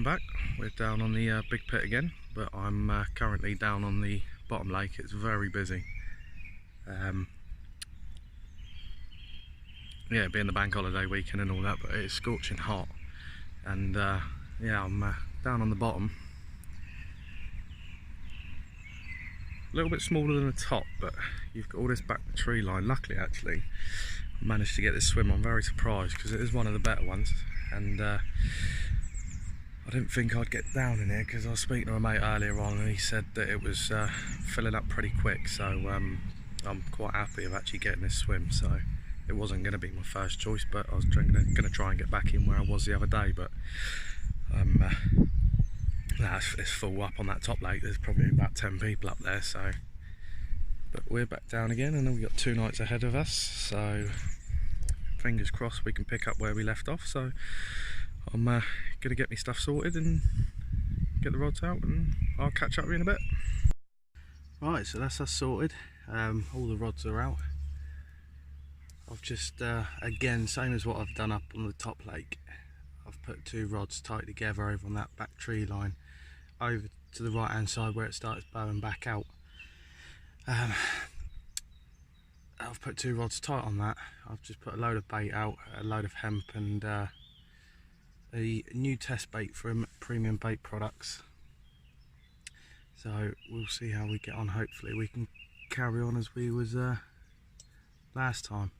welcome back. We're down on the Big Pit again, but I'm currently down on the bottom lake. It's very busy. Yeah, being the bank holiday weekend and all that, but it's scorching hot. And yeah, I'm down on the bottom. A little bit smaller than the top, but you've got all this back tree line. Luckily, actually, I managed to get this swim. I'm very surprised because it is one of the better ones. And I didn't think I'd get down in here because I was speaking to a mate earlier on and he said that it was filling up pretty quick, so I'm quite happy of actually getting this swim. So it wasn't going to be my first choice, but I was going to try and get back in where I was the other day, but it's full up on that top lake. There's probably about 10 people up there, so but we're back down again and we've got 2 nights ahead of us, so fingers crossed we can pick up where we left off. So I'm going to get my stuff sorted and get the rods out, and I'll catch up with you in a bit. Right, so that's us sorted. All the rods are out. I've just, again, same as what I've done up on the top lake, I've put 2 rods tight together over on that back tree line, over to the right hand side where it starts bowing back out. I've put 2 rods tight on that. I've just put a load of bait out, a load of hemp, and a new test bait from Premium Bait Products. So we'll see how we get on. Hopefully we can carry on as we was last time.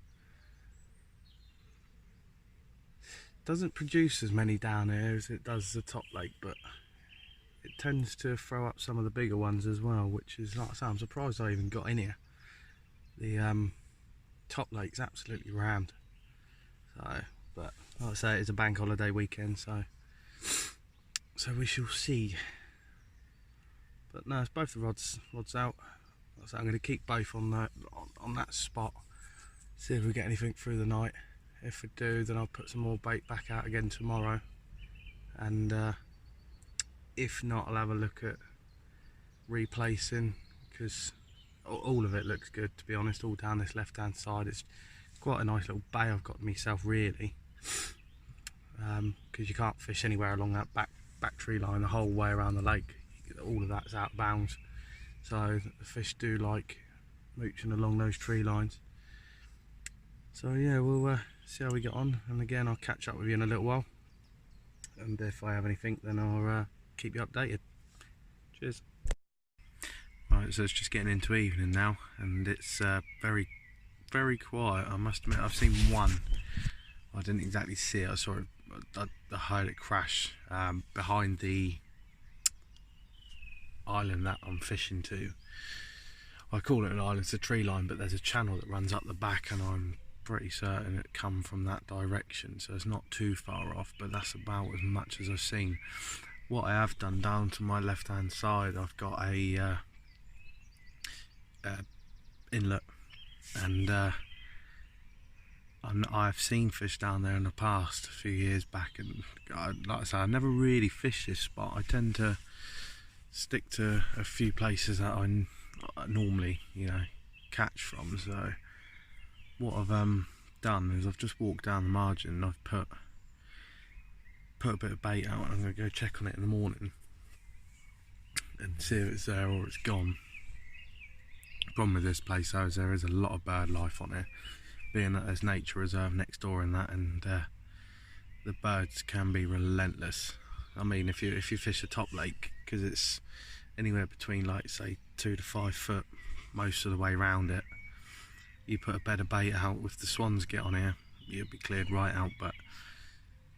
Doesn't produce as many down here as it does the top lake, but it tends to throw up some of the bigger ones as well, which is, like I say, I'm surprised I even got in here. The top lake's absolutely rammed. So, but like I say, it's a bank holiday weekend, so we shall see. But no, it's both the rods out. So I'm going to keep both on that spot, see if we get anything through the night. If we do, then I'll put some more bait back out again tomorrow, and if not, I'll have a look at replacing, because all of it looks good, to be honest. All down this left hand side, it's quite a nice little bay I've got myself, really, because you can't fish anywhere along that back tree line the whole way around the lake. All of that's out of bounds, so the fish do like mooching along those tree lines. So yeah, we'll see how we get on, and again I'll catch up with you in a little while, and if I have anything then I'll keep you updated. Cheers. Right, so it's just getting into evening now, and it's very quiet. I must admit, I've seen one. I didn't exactly see it. I saw it. I heard it crash behind the island that I'm fishing to. I call it an island, it's a tree line, but there's a channel that runs up the back, and I'm pretty certain it come from that direction, so it's not too far off, but that's about as much as I've seen. What I have done down to my left hand side, I've got a inlet, and I've seen fish down there in the past, a few years back, and like I say, I never really fished this spot. I tend to stick to a few places that I normally, catch from. So what I've done is I've just walked down the margin and I've put a bit of bait out, and I'm going to go check on it in the morning and see if it's there or it's gone. The problem with this place though is there is a lot of bird life on it, being that there's nature reserve next door and that, and the birds can be relentless. I mean, if you fish a top lake, because it's anywhere between, like, say 2 to 5 foot most of the way around it, you put a bed of bait out, if the swans get on here, you'll be cleared right out. But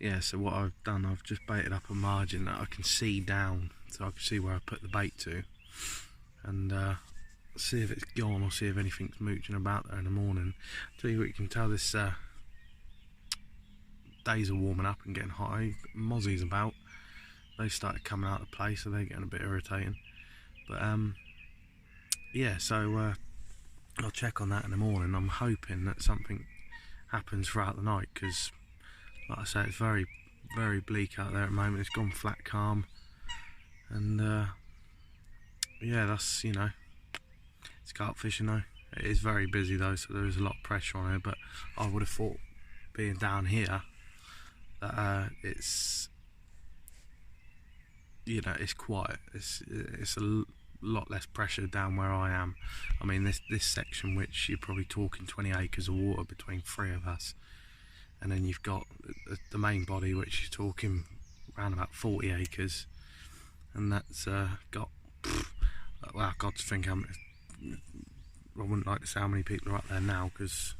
yeah, so what I've done, I've just baited up a margin that I can see down, so I can see where I put the bait to, and see if it's gone or see if anything's mooching about there in the morning. Tell you what, you can tell this days are warming up and getting hot. Mozzies about, they started coming out of play, so they're getting a bit irritating. But yeah, so I'll check on that in the morning. I'm hoping that something happens throughout the night, because like I say, it's very bleak out there at the moment. It's gone flat calm, and yeah, that's, it's carp fishing though. It is very busy though, so there is a lot of pressure on it, but I would have thought, being down here, that it's you know, it's quiet. It's a lot less pressure down where I am. I mean, this section, which you're probably talking 20 acres of water between 3 of us, and then you've got the main body, which you're talking around about 40 acres, and that's got, well, God, to think I wouldn't like to say how many people are up there now, because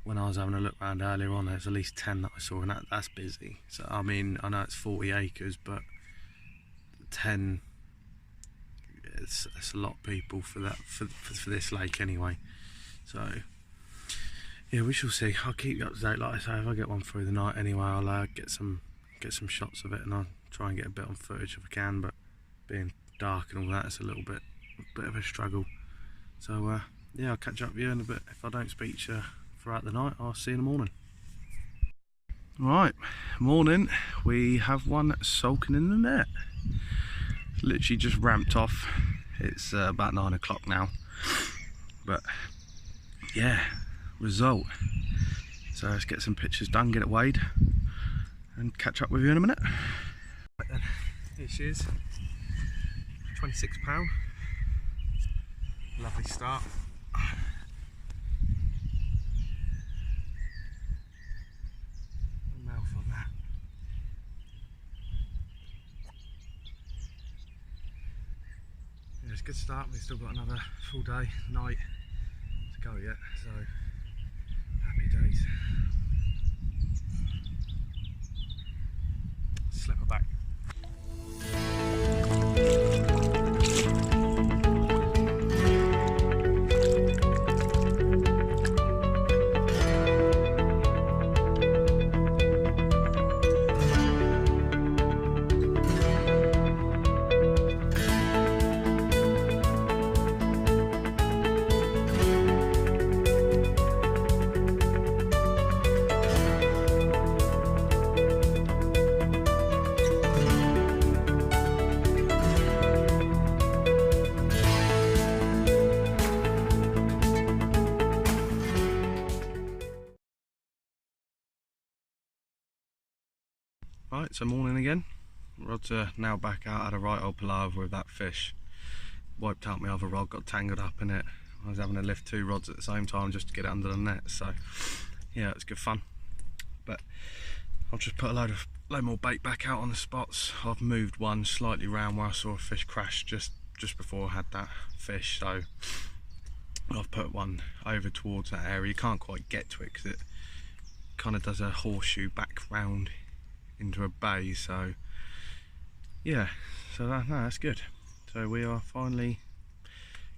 when I was having a look around earlier on, there's at least 10 that I saw, and that's busy. So I mean, I know it's 40 acres, but 10, it's a lot of people for that, for this lake anyway. So yeah, we shall see. I'll keep you up to date. Like I say, if I get one through the night anyway, I'll get some shots of it, and I'll try and get a bit on footage if I can, but being dark and all that, it's a bit of a struggle. So yeah, I'll catch up with you in a bit. If I don't speak to you throughout the night, I'll see you in the morning. Right, morning. We have one sulking in the net. Literally just ramped off. It's about 9 o'clock now, but yeah, result. So let's get some pictures done, get it weighed, and catch up with you in a minute. Right then, here she is, 26 pound. Lovely start. A mouth on that. Yeah, it's a good start. We've still got another full day, night to go yet, so happy days. Slip her back. Right, so morning again. Rods are now back out. I had a right old palaver with that fish. Wiped out my other rod, got tangled up in it. I was having to lift 2 rods at the same time just to get it under the net. So yeah, it's good fun. But I'll just put a load more bait back out on the spots. I've moved one slightly round where I saw a fish crash just before I had that fish. So I've put one over towards that area. You can't quite get to it because it kind of does a horseshoe back round into a bay. So yeah, so that's good. So we are finally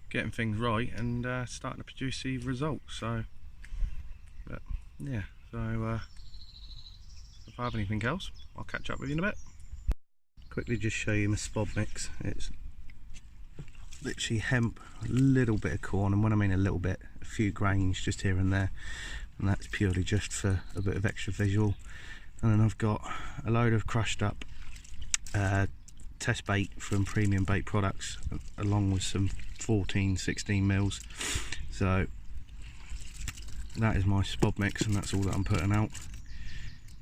getting things right and starting to produce the results. So but yeah, so if I have anything else, I'll catch up with you in a bit. Quickly just show you my spod mix. It's literally hemp, a little bit of corn, and when I mean a little bit, a few grains just here and there, and that's purely just for a bit of extra visual. And then I've got a load of crushed up test bait from Premium Bait Products, along with some 14-16 mils. So that is my spod mix, and that's all that I'm putting out.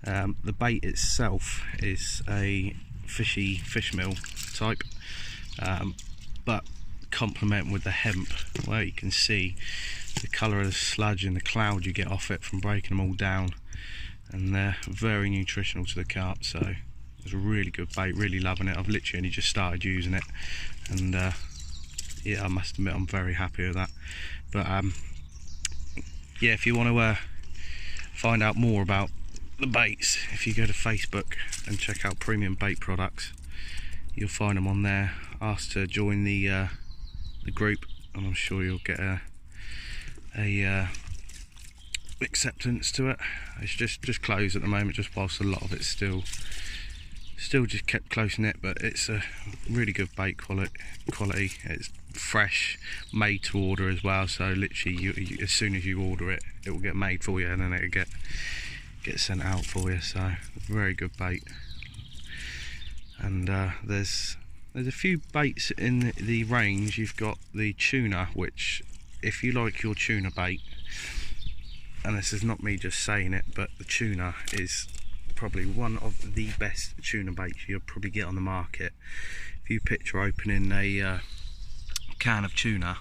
The bait itself is a fishy fish meal type, but complement with the hemp, where you can see the colour of the sludge and the cloud you get off it from breaking them all down. And they're very nutritional to the carp, so it's a really good bait, really loving it. I've literally only just started using it, and yeah, I must admit I'm very happy with that. But yeah, if you want to find out more about the baits, if you go to Facebook and check out Premium Bait Products, you'll find them on there. Ask to join the group, and I'm sure you'll get a acceptance to it. It's just closed at the moment, just whilst a lot of it's still just kept close knit, but it's a really good bait quality. It's fresh, made to order as well, so literally you as soon as you order it, it will get made for you, and then it'll get sent out for you. So very good bait. And there's a few baits in the range. You've got the tuna, which if you like your tuna bait, and this is not me just saying it, but the tuna is probably one of the best tuna baits you'll probably get on the market. If you picture opening a can of tuna,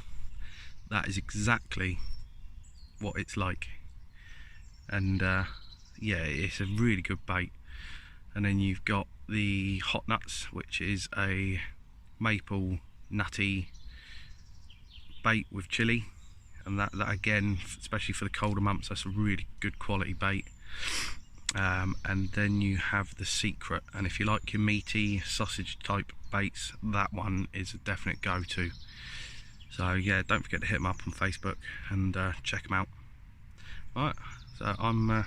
that is exactly what it's like. And yeah, it's a really good bait. And then you've got the hot nuts, which is a maple nutty bait with chili, and that again, especially for the colder months, that's a really good quality bait. And then you have the Secret, and if you like your meaty sausage type baits, that one is a definite go-to. So yeah, don't forget to hit them up on Facebook and check them out. Alright, so I'm going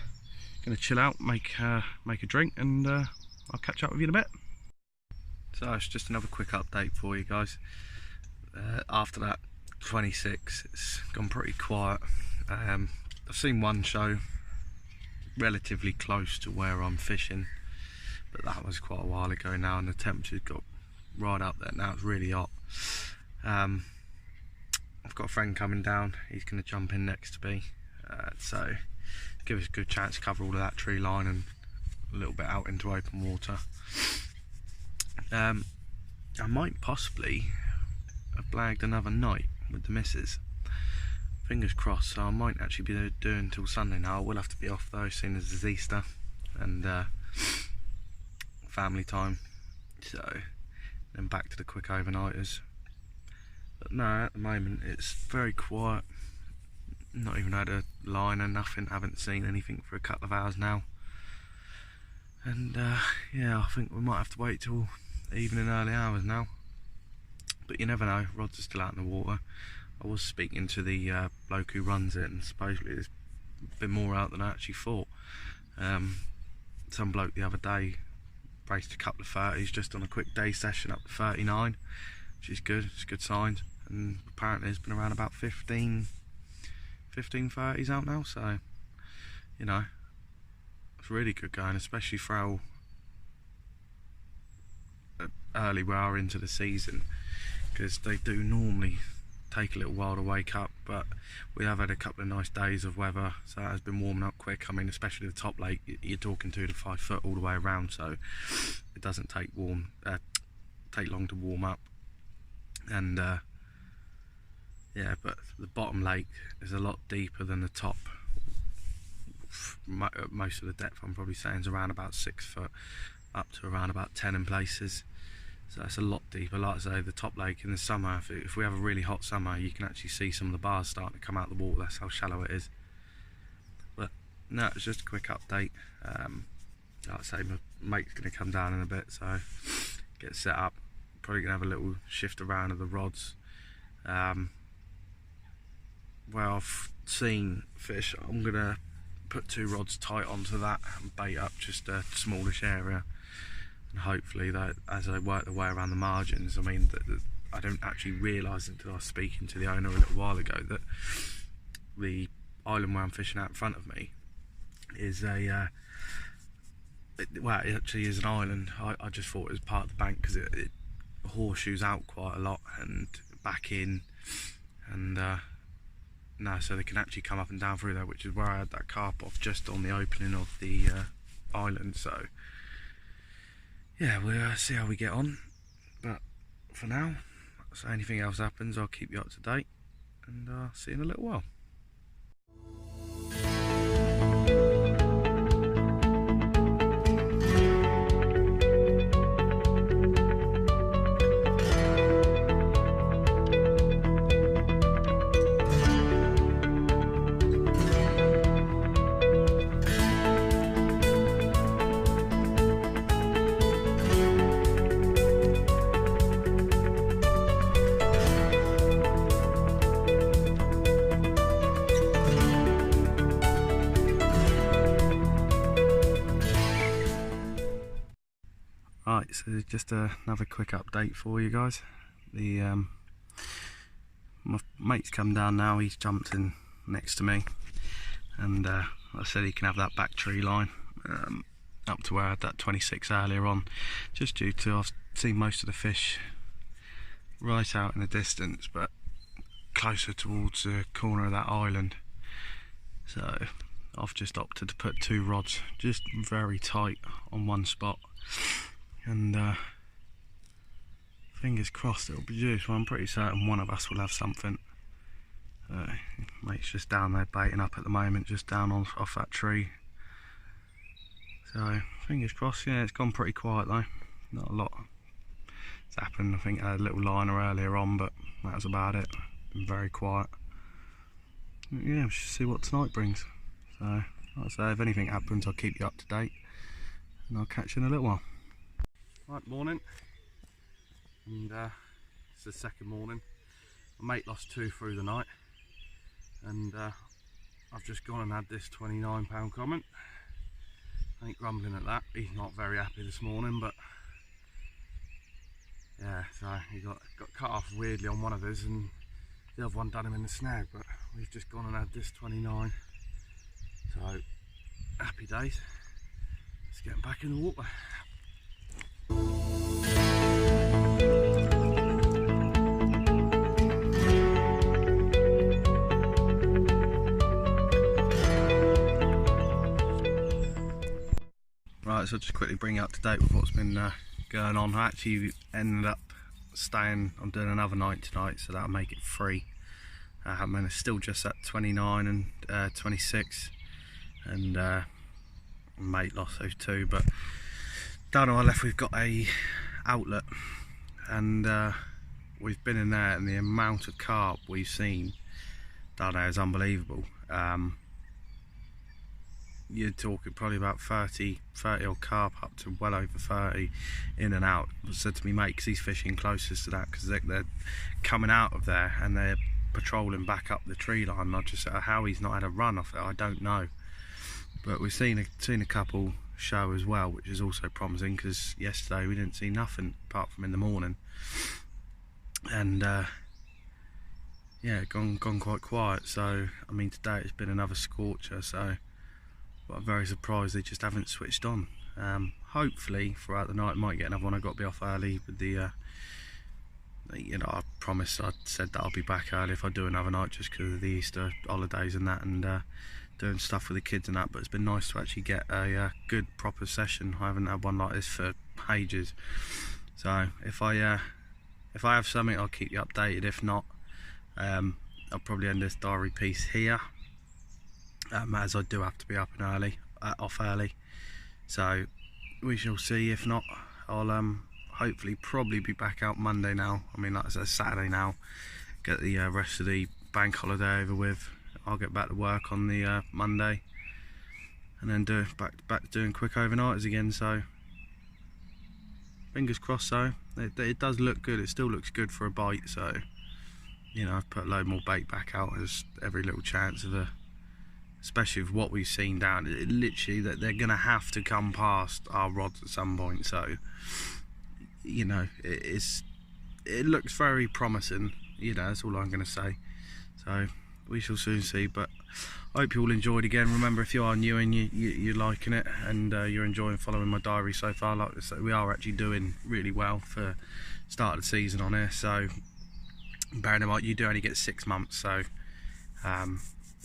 to chill out, make a drink, and I'll catch up with you in a bit. So it's just another quick update for you guys. After that 26, it's gone pretty quiet. I've seen one show relatively close to where I'm fishing, but that was quite a while ago now, and the temperature's got right up there now. It's really hot. I've got a friend coming down, he's going to jump in next to me, so give us a good chance to cover all of that tree line and a little bit out into open water. I might possibly have blagged another night with the missus, fingers crossed, so I might actually be doing until Sunday now. I will have to be off though, seeing as it's Easter and family time, so then back to the quick overnighters. But no, at the moment it's very quiet, not even had a line or nothing, haven't seen anything for a couple of hours now. And yeah, I think we might have to wait till evening, early hours now, but you never know, rods are still out in the water. I was speaking to the bloke who runs it, and supposedly there's been more out than I actually thought. Some bloke the other day raced a couple of 30s just on a quick day session up to 39, which is good, it's good signs, and apparently there's been around about 15 30s out now, so you know, it's really good going, especially for how early we are into the season, because they do normally take a little while to wake up, but we have had a couple of nice days of weather, so it has been warming up quick. I mean, especially the top lake, you're talking 2 to 5 foot all the way around, so it doesn't take long to warm up. And yeah, but the bottom lake is a lot deeper than the top. Most of the depth, I'm probably saying, is around about 6 foot, up to around about 10 in places. So it's a lot deeper. Like I say, the top lake in the summer, if we have a really hot summer, you can actually see some of the bars starting to come out of the water. That's how shallow it is. But no, it's just a quick update. Like I say, my mate's going to come down in a bit, so get set up. Probably going to have a little shift around of the rods. Where I've seen fish, I'm going to put 2 rods tight onto that and bait up just a smallish area. And hopefully that as I work the way around the margins, I mean, I don't actually realise until I was speaking to the owner a little while ago that the island where I'm fishing out in front of me is a well, it actually is an island. I just thought it was part of the bank because it horseshoes out quite a lot and back in, and no, so they can actually come up and down through there, which is where I had that carp off just on the opening of the island. So yeah, we'll see how we get on, but for now, so anything else happens, I'll keep you up to date, and see you in a little while. Right, so just another quick update for you guys. My mate's come down now, he's jumped in next to me, and I said he can have that back tree line up to where I had that 26 earlier on, just due to I've seen most of the fish right out in the distance, but closer towards the corner of that island. So I've just opted to put 2 rods just very tight on one spot, and fingers crossed it'll produce. Well, I'm pretty certain one of us will have something. Mate's just down there baiting up at the moment, just down off that tree. So fingers crossed. Yeah, it's gone pretty quiet though, not a lot has happened. I think I had a little liner earlier on, but that was about it. Been very quiet. Yeah, we should see what tonight brings. So like I say, if anything happens I'll keep you up to date, and I'll catch you in a little while. Right, morning, and it's the second morning. My mate lost 2 through the night, and I've just gone and had this £29 comment. I ain't grumbling at that. He's not very happy this morning, but yeah, so he got cut off weirdly on one of his, and the other one done him in the snag. But we've just gone and had this 29, so happy days. Let's get him back in the water. Right, so I'll just quickly bring you up to date with what's been going on. I actually ended up staying, I'm doing another night tonight, so that'll make it 3. I mean, it's still just at 29 and 26, and mate lost those 2, but down on our left we've got a outlet, and we've been in there, and the amount of carp we've seen down there is unbelievable. You're talking probably about 30 odd carp, up to well over 30 in and out. I said to me mate, because he's fishing closest to that, because they're coming out of there and they're patrolling back up the tree line. And I just said, how he's not had a run off it, I don't know. But we've seen a couple show as well, which is also promising, because yesterday we didn't see nothing apart from in the morning, and yeah, gone quite quiet. So I mean, today it's been another scorcher, so but I'm very surprised they just haven't switched on. Hopefully throughout the night might get another one. I've got to be off early with the you know, I promised, I said that I'll be back early if I do another night, just because of the Easter holidays and that, and doing stuff with the kids and that. But it's been nice to actually get a good proper session. I haven't had one like this for ages. So if I have something, I'll keep you updated. If not, I'll probably end this diary piece here, as I do have to be up and off early. So we shall see. If not, I'll hopefully probably be back out Monday now. I mean, like I said, Saturday now. Get the rest of the bank holiday over with. I'll get back to work on the Monday, and then back to doing quick overnighters again. So fingers crossed. So it does look good. It still looks good for a bite. So you know, I've put a load more bait back out. There's every little chance of especially with what we've seen down, literally that they're going to have to come past our rods at some point. So you know, it looks very promising. You know, that's all I'm going to say. So we shall soon see. But I hope you all enjoyed again. Remember, if you are new and you're liking it, and you're enjoying following my diary so far, like I said, we are actually doing really well for start of the season on here. So bearing in mind, you do only get 6 months, so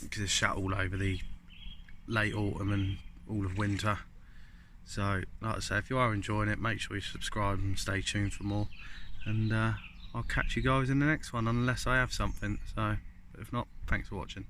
because it's shut all over the late autumn and all of winter. So like I say, if you are enjoying it, make sure you subscribe and stay tuned for more, and I'll catch you guys in the next one, unless I have something. So if not, thanks for watching.